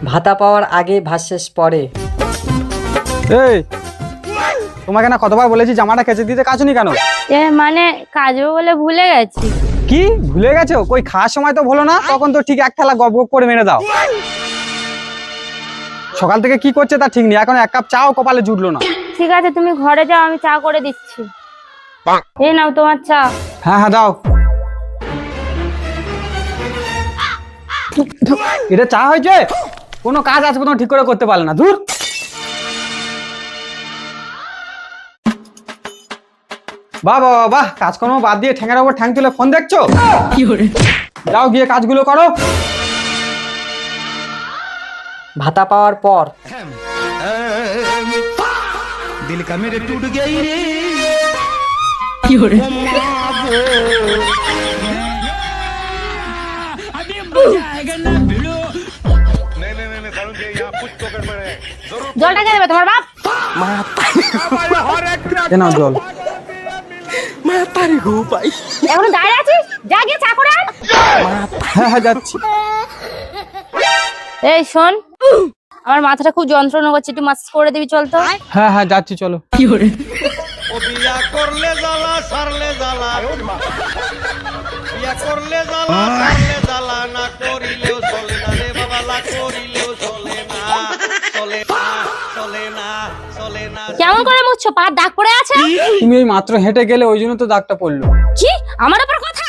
ভাতা পাওয়ার আগে ভাত শেষ পরে। এই তোমাকে না কতবার বলেছি জামাটা কেচে দিতে, কাচুনি কেন? মানে কাজও বলে ভুলে গেছি। কি ভুলে গেছো? কই খাওয়ার সময় তো ভুলো না, তখন তো ঠিক এক থালা গপ গপ করে মেরে দাও। সকাল থেকে কি করছে তা ঠিক নেই, এখন এক কাপ চাও কপালে জুটলো না। ঠিক আছে তুমি ঘরে যাও, আমি চা করে দিচ্ছি। এই নাও তোমার চা। হ্যাঁ হ্যাঁ দাও। এটা চা হয়েছে? কোনো কাজ আজ পর্যন্ত ঠিক করে করতে পারলে না, ধুর। বাহ বাহ বাহ, কাজকর্ম বাদ দিয়ে ঠ্যাঙের ওপর ঠ্যাং তুলে ফোন দেখছো? যাও গিয়ে কাজগুলো করো। ভাতা পাওয়ার পর। दिल का मेरे टूट गई रे জলটা কে দেবে তোমার বাপ? এ নাও জল। এখন দাঁড়িয়ে আছিস, যা গিয়ে চা করে আন। হ্যাঁ হ্যাঁ যাচ্ছি। এই শোন, আমার মাথাটা খুব যন্ত্রণা করছে, একটু মাসাজ করে দিবি চল তো। হ্যাঁ হ্যাঁ যাচ্ছি, চলো। ও বিয়া করলে জ্বালা সারলে জ্বালা বিয়া করলে জ্বালা সারলে জ্বালা না করিলেও চলে না রে বাবা, না করিলেও চলে না চলে না চলে না চলে না। কেমন করে মুছছো? পা দাগ পড়ে আছে। তুমি এই মাত্র হেঁটে গেলে, ওই জন্য তো দাগটা পড়লো। কি আমার উপর কথা?